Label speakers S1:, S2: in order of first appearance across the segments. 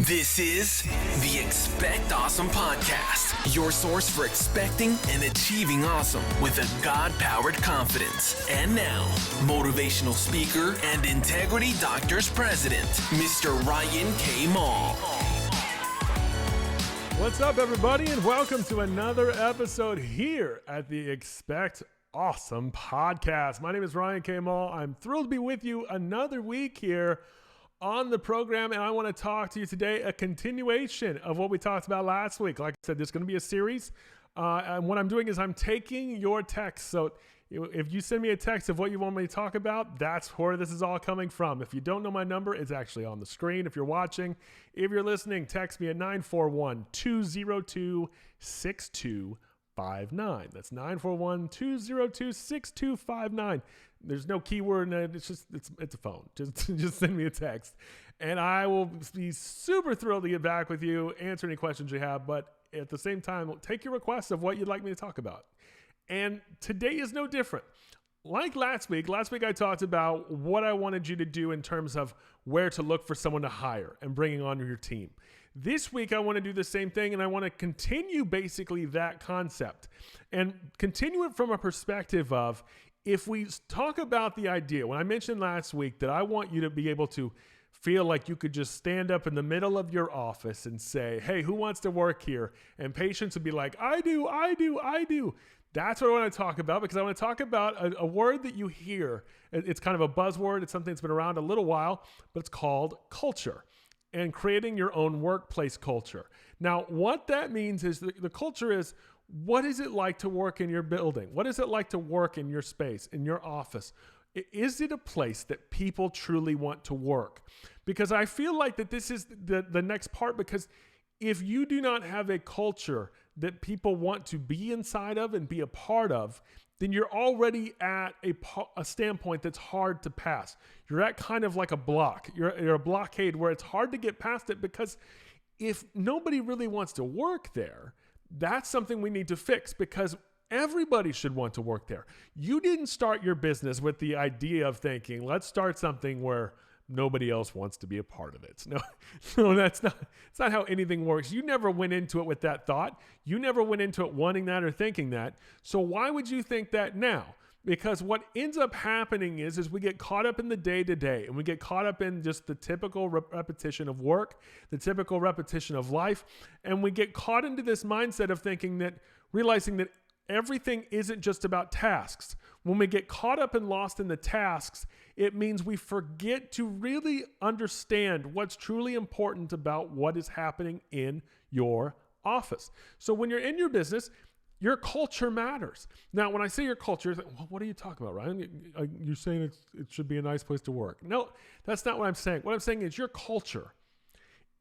S1: This is the Expect Awesome Podcast, your source for expecting and achieving awesome with a God-powered confidence. And now, motivational speaker and Integrity Doctors President, Mr. Ryan K. Mall.
S2: What's up, everybody, and welcome to another episode here at the Expect Awesome Podcast. My name is Ryan K. Mall. I'm thrilled to be with you another week here on the program, and I want to talk to you today, a continuation of what we talked about last week. Like I said, there's going to be a series, and what I'm doing is I'm taking your text. So if you send me a text of what you want me to talk about, that's where this is all coming from. If you don't know my number, it's actually on the screen. If you're watching, if you're listening, text me at 941-202-6259. That's 941-202-6259. There's no keyword in it. It's a phone. Just send me a text, and I will be super thrilled to get back with you, answer any questions you have. But at the same time, take your requests of what you'd like me to talk about. And today is no different. Like last week I talked about what I wanted you to do in terms of where to look for someone to hire and bringing on your team. This week, I want to do the same thing, and I want to continue basically that concept and continue it from a perspective of, if we talk about the idea, when I mentioned last week that I want you to be able to feel like you could just stand up in the middle of your office and say, hey, who wants to work here? And patients would be like, I do. That's what I want to talk about, because I want to talk about a word that you hear. It's kind of a buzzword. It's something that's been around a little while, but it's called culture, and creating your own workplace culture. Now, what that means is the culture is, what is it like to work in your building? What is it like to work in your space, in your office? Is it a place that people truly want to work? Because I feel like that this is the next part, because if you do not have a culture that people want to be inside of and be a part of, then you're already at a standpoint that's hard to pass. You're at kind of like a block. You're a blockade where it's hard to get past it, because if nobody really wants to work there, that's something we need to fix, because everybody should want to work there. You didn't start your business with the idea of thinking, let's start something where nobody else wants to be a part of it. No, it's not how anything works. You never went into it with that thought. You never went into it wanting that or thinking that. So why would you think that now? Because what ends up happening is we get caught up in the day-to-day, and we get caught up in just the typical repetition of work, the typical repetition of life, and we get caught into this mindset of realizing that everything isn't just about tasks. When we get caught up and lost in the tasks, it means we forget to really understand what's truly important about what is happening in your office. So when you're in your business, your culture matters. Now, when I say your culture, you're like, well, what are you talking about, Ryan? You're saying it should be a nice place to work. No, that's not what I'm saying. What I'm saying is your culture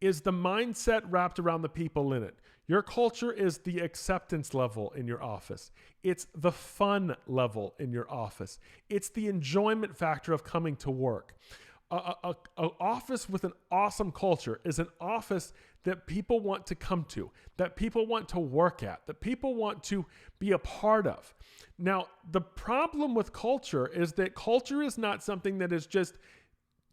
S2: is the mindset wrapped around the people in it. Your culture is the acceptance level in your office. It's the fun level in your office. It's the enjoyment factor of coming to work. An office with an awesome culture is an office that people want to come to, that people want to work at, that people want to be a part of. Now, the problem with culture is that culture is not something that is just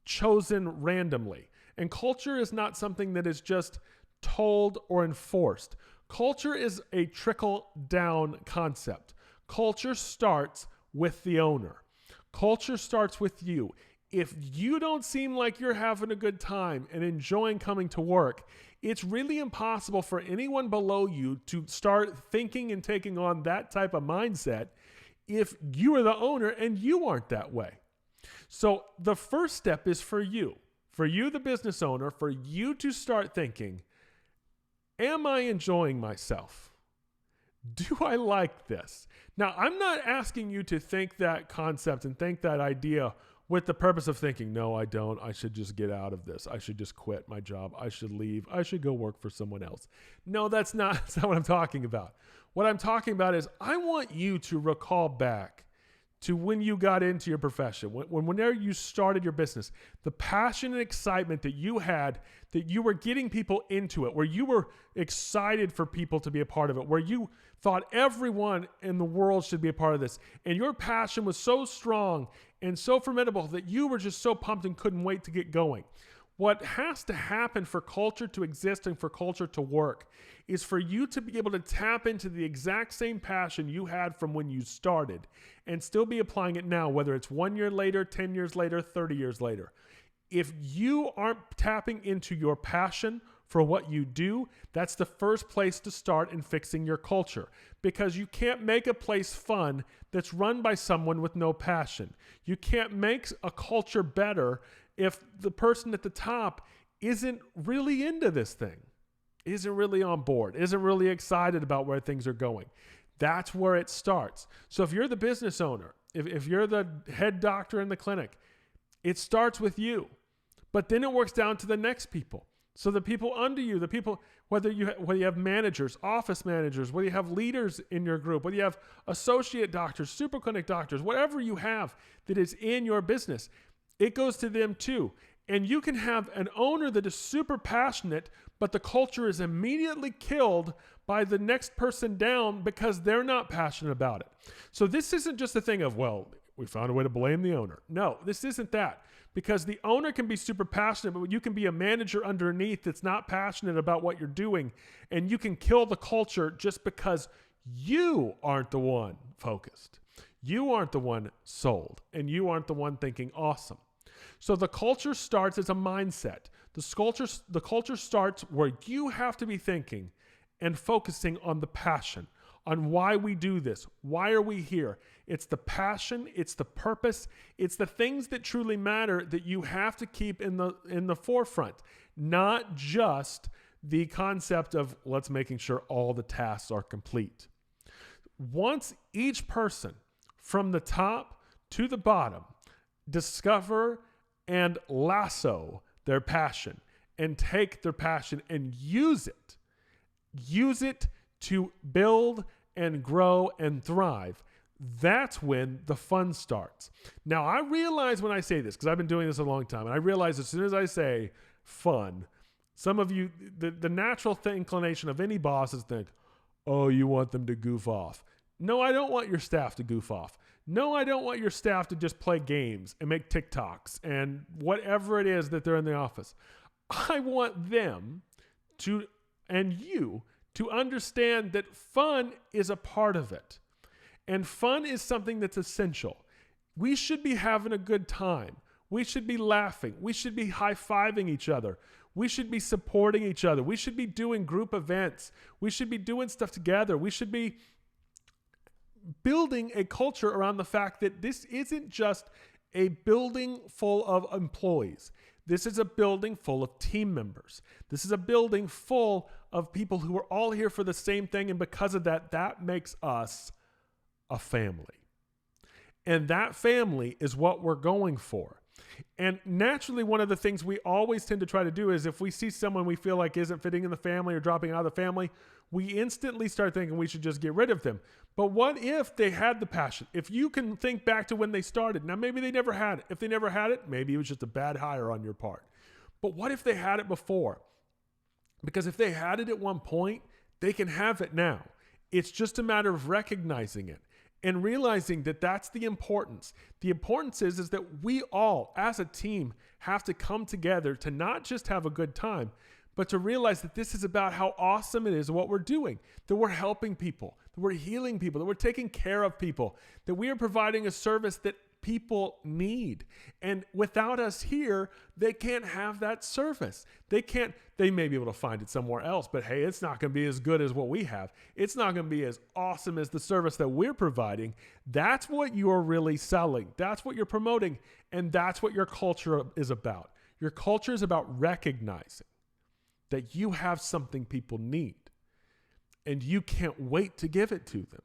S2: chosen randomly. And culture is not something that is just told or enforced. Culture is a trickle-down concept. Culture starts with the owner. Culture starts with you. If you don't seem like you're having a good time and enjoying coming to work, it's really impossible for anyone below you to start thinking and taking on that type of mindset if you are the owner and you aren't that way. So the first step is for you, the business owner, for you to start thinking, am I enjoying myself? Do I like this? Now, I'm not asking you to think that concept and think that idea with the purpose of thinking, no, I don't. I should just get out of this. I should just quit my job. I should leave. I should go work for someone else. No, that's not what I'm talking about. What I'm talking about is I want you to recall back to when you got into your profession, whenever you started your business, the passion and excitement that you had, that you were getting people into it, where you were excited for people to be a part of it, where you thought everyone in the world should be a part of this. And your passion was so strong and so formidable that you were just so pumped and couldn't wait to get going. What has to happen for culture to exist and for culture to work is for you to be able to tap into the exact same passion you had from when you started and still be applying it now, whether it's 1 year later, 10 years later, 30 years later. If you aren't tapping into your passion for what you do, that's the first place to start in fixing your culture, because you can't make a place fun that's run by someone with no passion. You can't make a culture better if the person at the top isn't really into this thing, isn't really on board, isn't really excited about where things are going. That's where it starts. So if you're the business owner, if you're the head doctor in the clinic, it starts with you. But then it works down to the next people. So the people under you, the people, whether you have managers, office managers, whether you have leaders in your group, whether you have associate doctors, super clinic doctors, whatever you have that is in your business, it goes to them too. And you can have an owner that is super passionate, but the culture is immediately killed by the next person down because they're not passionate about it. So this isn't just a thing of, well, we found a way to blame the owner. No, this isn't that. Because the owner can be super passionate, but you can be a manager underneath that's not passionate about what you're doing, and you can kill the culture just because you aren't the one focused. You aren't the one sold, and you aren't the one thinking awesome. So the culture starts as a mindset. The culture starts where you have to be thinking and focusing on the passion, on why we do this. Why are we here? It's the passion, it's the purpose, it's the things that truly matter that you have to keep in the forefront, not just the concept of let's making sure all the tasks are complete. Once each person from the top to the bottom discover and lasso their passion and take their passion and use it to build and grow and thrive, that's when the fun starts. Now, I realize when I say this, because I've been doing this a long time, and I realize as soon as I say fun, some of you, the natural inclination of any boss is think, oh, you want them to goof off. No, I don't want your staff to goof off. No, I don't want your staff to just play games and make TikToks and whatever it is that they're in the office. I want them to, and you, to understand that fun is a part of it. And fun is something that's essential. We should be having a good time. We should be laughing. We should be high-fiving each other. We should be supporting each other. We should be doing group events. We should be doing stuff together. We should be building a culture around the fact that this isn't just a building full of employees. This is a building full of team members. This is a building full of people who are all here for the same thing. And because of that, that makes us a family. And that family is what we're going for. And naturally, one of the things we always tend to try to do is if we see someone we feel like isn't fitting in the family or dropping out of the family, we instantly start thinking we should just get rid of them. But what if they had the passion? If you can think back to when they started, now maybe they never had it. If they never had it, maybe it was just a bad hire on your part. But what if they had it before? Because if they had it at one point, they can have it now. It's just a matter of recognizing it and realizing that that's the importance. The importance is that we all, as a team, have to come together to not just have a good time, but to realize that this is about how awesome it is what we're doing, that we're helping people, that we're healing people, that we're taking care of people, that we are providing a service that people need. And without us here, they can't have that service. They may be able to find it somewhere else, but hey, it's not going to be as good as what we have. It's not going to be as awesome as the service that we're providing. That's what you're really selling. That's what you're promoting. And that's what your culture is about. Your culture is about recognizing that you have something people need and you can't wait to give it to them.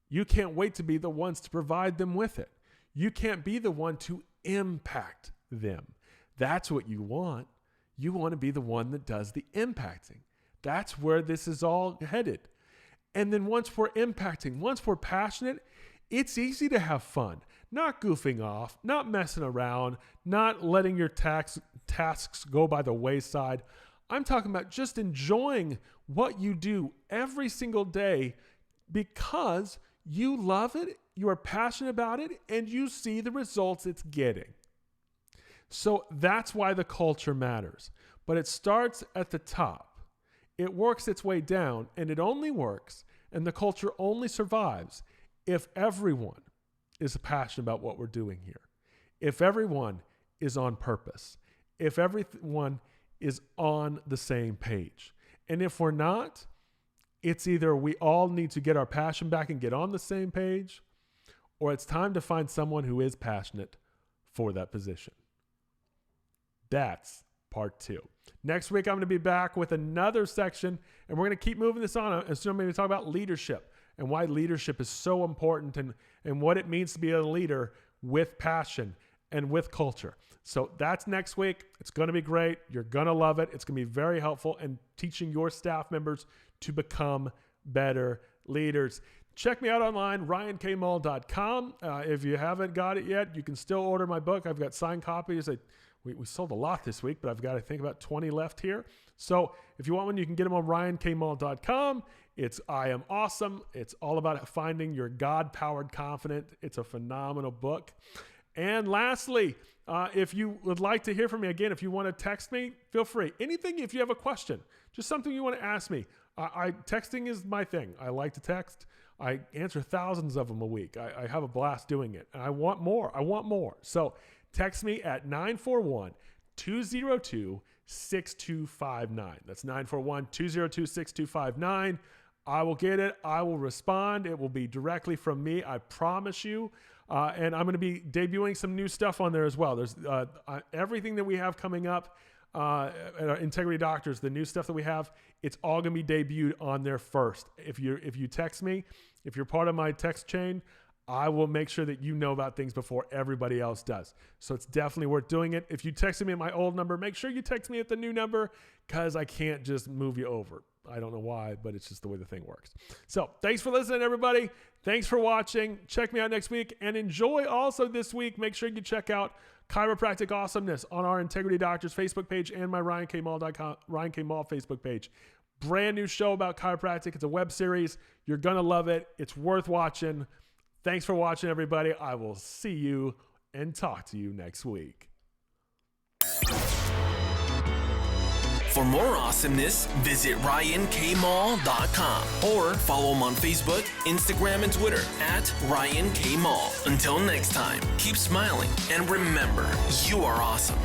S2: You can't wait to be the ones to provide them with it. You can't be the one to impact them. That's what you want. You want to be the one that does the impacting. That's where this is all headed. And then once we're impacting, once we're passionate, it's easy to have fun. Not goofing off, not messing around, not letting your tasks go by the wayside. I'm talking about just enjoying what you do every single day because you love it, you are passionate about it, and you see the results it's getting. So that's why the culture matters. But it starts at the top. It works its way down, and it only works, and the culture only survives if everyone is passionate about what we're doing here. If everyone is on purpose. If everyone is on the same page. And if we're not, it's either we all need to get our passion back and get on the same page, or it's time to find someone who is passionate for that position. That's part 2. Next week, I'm going to be back with another section, and we're going to keep moving this on. And soon I'm going to talk about leadership and why leadership is so important and what it means to be a leader with passion and with culture. So that's next week. It's going to be great. You're going to love it. It's going to be very helpful in teaching your staff members to become better leaders. Check me out online, ryankmall.com. If you haven't got it yet, you can still order my book. I've got signed copies. We sold a lot this week, but I've got, I think, about 20 left here. So if you want one, you can get them on ryankmall.com. I Am Awesome. It's all about finding your God-powered confidence. It's a phenomenal book. And lastly, if you would like to hear from me again, if you want to text me, feel free. Anything, if you have a question, just something you want to ask me. Texting is my thing. I like to text. I answer thousands of them a week. I have a blast doing it. And I want more. So text me at 941-202-6259. That's 941-202-6259. I will get it. I will respond. It will be directly from me. I promise you. And I'm going to be debuting some new stuff on there as well. There's everything that we have coming up at our Integrity Doctors, the new stuff that we have, it's all going to be debuted on there first. If you text me, if you're part of my text chain, I will make sure that you know about things before everybody else does. So it's definitely worth doing it. If you texted me at my old number, make sure you text me at the new number because I can't just move you over. I don't know why, but it's just the way the thing works. So thanks for listening, everybody. Thanks for watching. Check me out next week and enjoy also this week. Make sure you check out Chiropractic Awesomeness on our Integrity Doctors Facebook page and my RyanKMall.com, Ryan K. Mall Facebook page. Brand new show about chiropractic. It's a web series. You're going to love it. It's worth watching. Thanks for watching, everybody. I will see you and talk to you next week.
S1: For more awesomeness, visit RyanKMall.com or follow him on Facebook, Instagram, and Twitter at RyanKMall. Until next time, keep smiling and remember, you are awesome.